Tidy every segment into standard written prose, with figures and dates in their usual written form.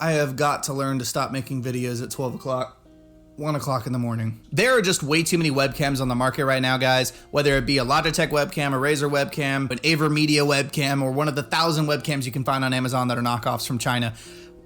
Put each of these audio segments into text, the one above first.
I have got to learn to stop making videos at 12 o'clock, 1 o'clock in the morning. There are just way too many webcams on the market right now, guys, whether it be a Logitech webcam, a Razer webcam, an AverMedia webcam, or one of the 1,000 webcams you can find on Amazon that are knockoffs from China.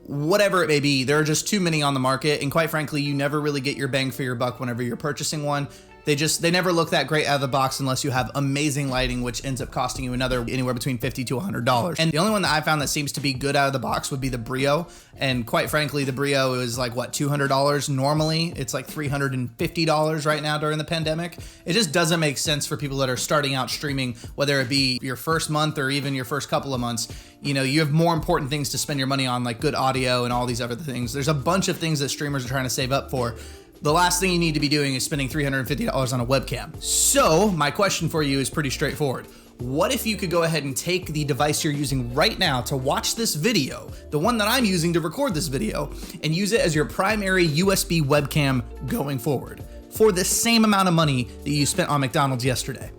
Whatever it may be, there are just too many on the market, and quite frankly, you never really get your bang for your buck whenever you're purchasing one. They never look that great out of the box unless you have amazing lighting, which ends up costing you anywhere between $50 to $100. And the only one that I found that seems to be good out of the box would be the Brio. And quite frankly, the Brio is like, what, $200 normally? It's like $350 right now during the pandemic. It just doesn't make sense for people that are starting out streaming, whether it be your first month or even your first couple of months. You know, you have more important things to spend your money on, like good audio and all these other things. There's a bunch of things that streamers are trying to save up for. The last thing you need to be doing is spending $350 on a webcam. So my question for you is pretty straightforward. What if you could go ahead and take the device you're using right now to watch this video, the one that I'm using to record this video, and use it as your primary USB webcam going forward for the same amount of money that you spent on McDonald's yesterday?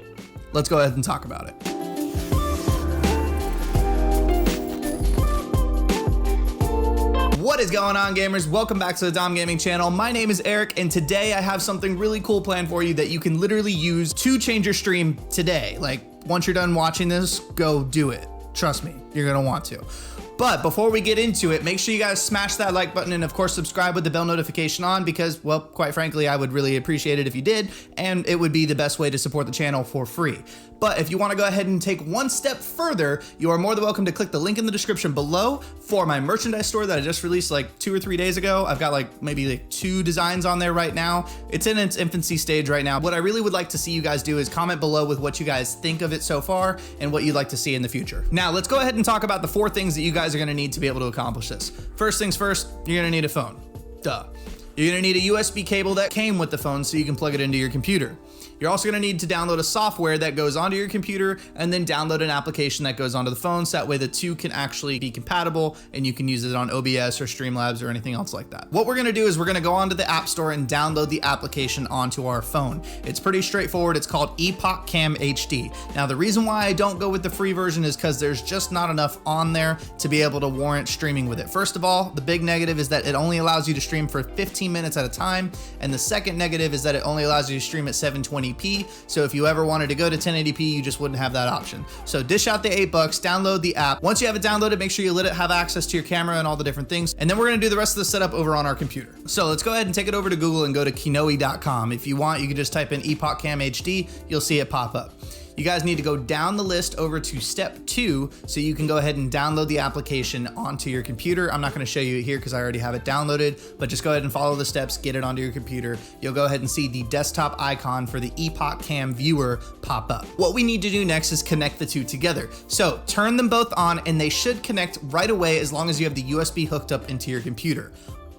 Let's go ahead and talk about it. What is going on, gamers? Welcome back to the DomGaming channel. My name is Eric, and today I have something really cool planned for you that you can literally use to change your stream today. Like, once you're done watching this, go do it. Trust me, you're gonna want to. But before we get into it, make sure you guys smash that like button and of course subscribe with the bell notification on because, well, quite frankly, I would really appreciate it if you did, and it would be the best way to support the channel for free. But if you want to go ahead and take one step further, you are more than welcome to click the link in the description below for my merchandise store that I just released like 2 or 3 days ago. I've got maybe 2 designs on there right now. It's in its infancy stage right now. What I really would like to see you guys do is comment below with what you guys think of it so far and what you'd like to see in the future. Now, let's go ahead and talk about the 4 things that you guys are going to need to be able to accomplish this. First things first, you're going to need a phone. Duh. You're going to need a USB cable that came with the phone so you can plug it into your computer. You're also going to need to download a software that goes onto your computer and then download an application that goes onto the phone so that way the two can actually be compatible and you can use it on OBS or Streamlabs or anything else like that. What we're going to do is we're going to go onto the App Store and download the application onto our phone. It's pretty straightforward. It's called Webcam HD. Now, the reason why I don't go with the free version is because there's just not enough on there to be able to warrant streaming with it. First of all, the big negative is that it only allows you to stream for 15 minutes at a time. And the second negative is that it only allows you to stream at 720p. So if you ever wanted to go to 1080p, you just wouldn't have that option. So dish out the $8, download the app. Once you have it downloaded, make sure you let it have access to your camera and all the different things. And then we're gonna do the rest of the setup over on our computer. So let's go ahead and take it over to Google and go to Kinoe.com. If you want, you can just type in Webcam HD, you'll see it pop up. You guys need to go down the list over to step 2 so you can go ahead and download the application onto your computer. I'm not going to show you it here because I already have it downloaded, but just go ahead and follow the steps, get it onto your computer. You'll go ahead and see the desktop icon for the Webcam viewer pop up. What we need to do next is connect the two together. So turn them both on and they should connect right away as long as you have the USB hooked up into your computer.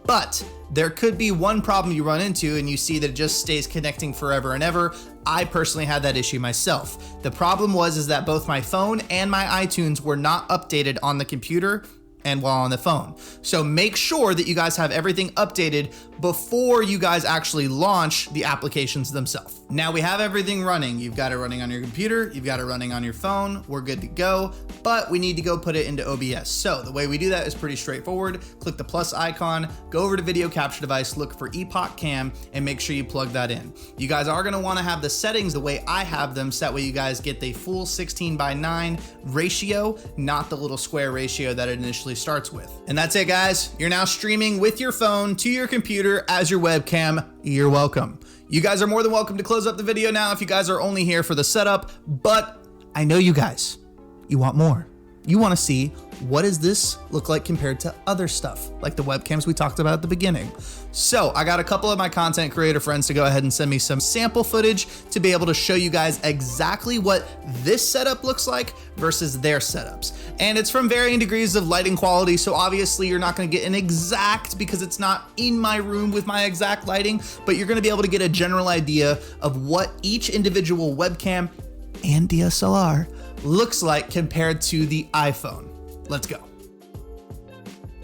But there could be one problem you run into and you see that it just stays connecting forever and ever. I personally had that issue myself. The problem is that both my phone and my iTunes were not updated on the computer and while on the phone. So make sure that you guys have everything updated before you guys actually launch the applications themselves. Now we have everything running. You've got it running on your computer, you've got it running on your phone, we're good to go, but we need to go put it into OBS. So the way we do that is pretty straightforward. Click the plus icon, go over to video capture device, look for Webcam, and make sure you plug that in. You guys are gonna wanna have the settings the way I have them, so that way you guys get the full 16:9 ratio, not the little square ratio that it initially starts with. And that's it, guys. You're now streaming with your phone to your computer as your webcam. You're welcome. You guys are more than welcome to close up the video now if you guys are only here for the setup, but I know you guys, you want more. You want to see what does this look like compared to other stuff, like the webcams we talked about at the beginning. So I got a couple of my content creator friends to go ahead and send me some sample footage to be able to show you guys exactly what this setup looks like versus their setups. And it's from varying degrees of lighting quality, so obviously you're not going to get an exact because it's not in my room with my exact lighting, but you're going to be able to get a general idea of what each individual webcam and DSLR looks like compared to the iPhone. Let's go.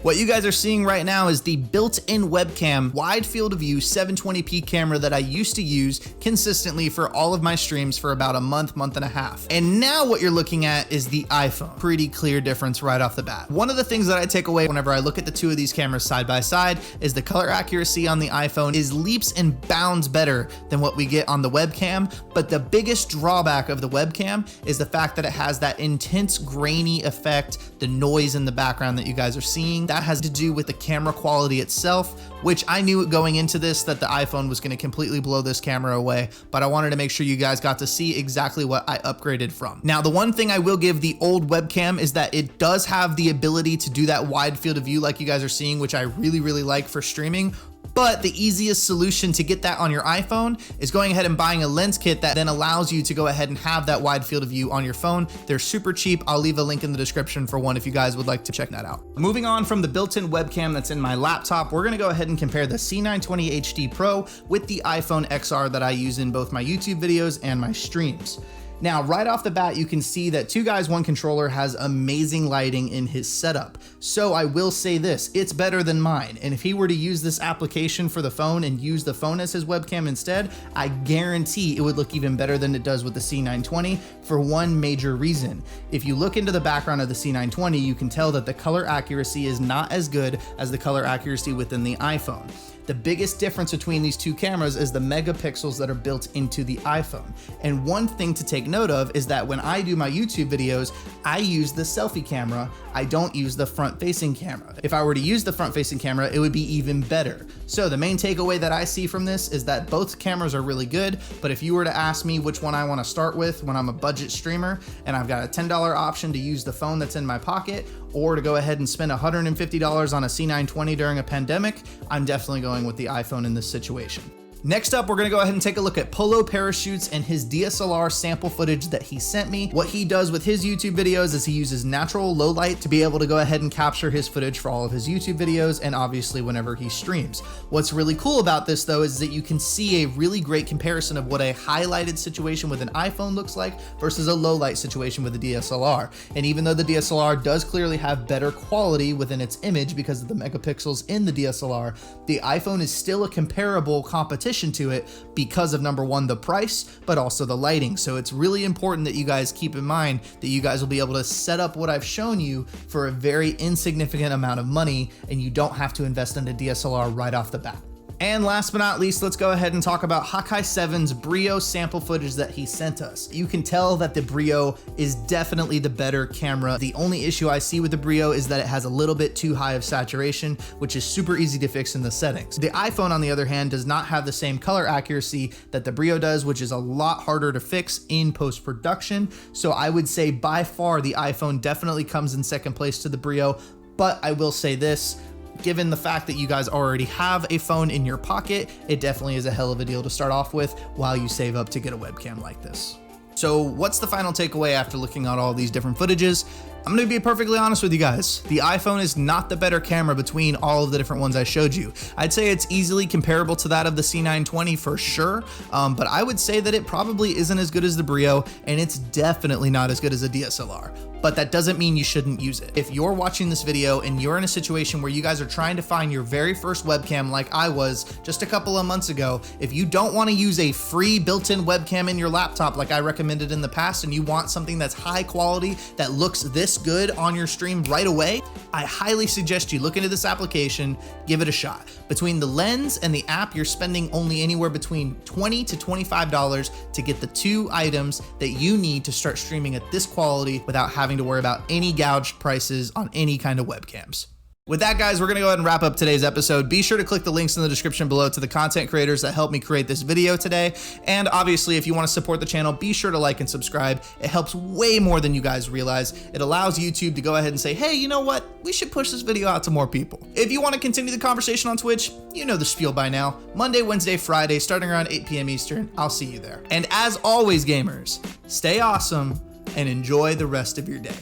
What you guys are seeing right now is the built-in webcam wide field of view 720p camera that I used to use consistently for all of my streams for about a month and a half. And now what you're looking at is the iPhone. Pretty clear difference right off the bat. One of the things that I take away whenever I look at the two of these cameras side by side is the color accuracy on the iPhone is leaps and bounds better than what we get on the webcam. But the biggest drawback of the webcam is the fact that it has that intense grainy effect, the noise in the background that you guys are seeing. That has to do with the camera quality itself, which I knew going into this that the iPhone was going to completely blow this camera away, but I wanted to make sure you guys got to see exactly what I upgraded from. Now, the one thing I will give the old webcam is that it does have the ability to do that wide field of view like you guys are seeing, which I really like for streaming. But the easiest solution to get that on your iPhone is going ahead and buying a lens kit that then allows you to go ahead and have that wide field of view on your phone. They're super cheap. I'll leave a link in the description for one if you guys would like to check that out. Moving on from the built-in webcam that's in my laptop, we're gonna go ahead and compare the C920 HD Pro with the iPhone XR that I use in both my YouTube videos and my streams. Now, right off the bat, you can see that Two Guys, One Controller has amazing lighting in his setup. So I will say this, it's better than mine. And if he were to use this application for the phone and use the phone as his webcam instead, I guarantee it would look even better than it does with the C920 for one major reason. If you look into the background of the C920, you can tell that the color accuracy is not as good as the color accuracy within the iPhone. The biggest difference between these two cameras is the megapixels that are built into the iPhone. And one thing to take note of is that when I do my YouTube videos, I use the selfie camera. I don't use the front-facing camera. If I were to use the front-facing camera, it would be even better. So the main takeaway that I see from this is that both cameras are really good, but if you were to ask me which one I want to start with when I'm a budget streamer and I've got a $10 option to use the phone that's in my pocket or to go ahead and spend $150 on a C920 during a pandemic, I'm definitely going with the iPhone in this situation. Next up, we're gonna go ahead and take a look at PoloParachutes and his DSLR sample footage that he sent me. What he does with his YouTube videos is he uses natural low light to be able to go ahead and capture his footage for all of his YouTube videos and obviously whenever he streams. What's really cool about this though is that you can see a really great comparison of what a highlighted situation with an iPhone looks like versus a low light situation with a DSLR. And even though the DSLR does clearly have better quality within its image because of the megapixels in the DSLR, the iPhone is still a comparable competition to it because of number one, the price, but also the lighting. So it's really important that you guys keep in mind that you guys will be able to set up what I've shown you for a very insignificant amount of money and you don't have to invest in a DSLR right off the bat. And last but not least, let's go ahead and talk about Hakai 7's Brio sample footage that he sent us. You can tell that the Brio is definitely the better camera. The only issue I see with the Brio is that it has a little bit too high of saturation, which is super easy to fix in the settings. The iPhone, on the other hand, does not have the same color accuracy that the Brio does, which is a lot harder to fix in post-production. So I would say by far the iPhone definitely comes in second place to the Brio, but I will say this, given the fact that you guys already have a phone in your pocket, it definitely is a hell of a deal to start off with while you save up to get a webcam like this. So what's the final takeaway after looking at all these different footages? I'm gonna be perfectly honest with you guys. The iPhone is not the better camera between all of the different ones I showed you. I'd say it's easily comparable to that of the C920 for sure, but I would say that it probably isn't as good as the Brio, and it's definitely not as good as a DSLR. But that doesn't mean you shouldn't use it. If you're watching this video and you're in a situation where you guys are trying to find your very first webcam like I was just a couple of months ago, if you don't want to use a free built-in webcam in your laptop like I recommended in the past and you want something that's high quality that looks this good on your stream right away, I highly suggest you look into this application, give it a shot. Between the lens and the app, you're spending only anywhere between $20 to $25 to get the two items that you need to start streaming at this quality without having to worry about any gouged prices on any kind of webcams. With that, guys, we're gonna go ahead and wrap up today's episode. Be sure to click the links in the description below to the content creators that helped me create this video today. And obviously, if you wanna support the channel, be sure to like and subscribe. It helps way more than you guys realize. It allows YouTube to go ahead and say, hey, you know what? We should push this video out to more people. If you wanna continue the conversation on Twitch, you know the spiel by now. Monday, Wednesday, Friday, starting around 8 p.m. Eastern. I'll see you there. And as always, gamers, stay awesome and enjoy the rest of your day.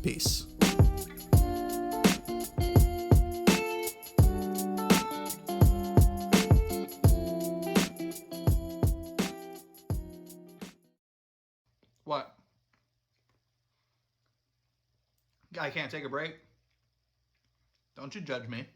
Peace. What? Guy can't take a break? Don't you judge me.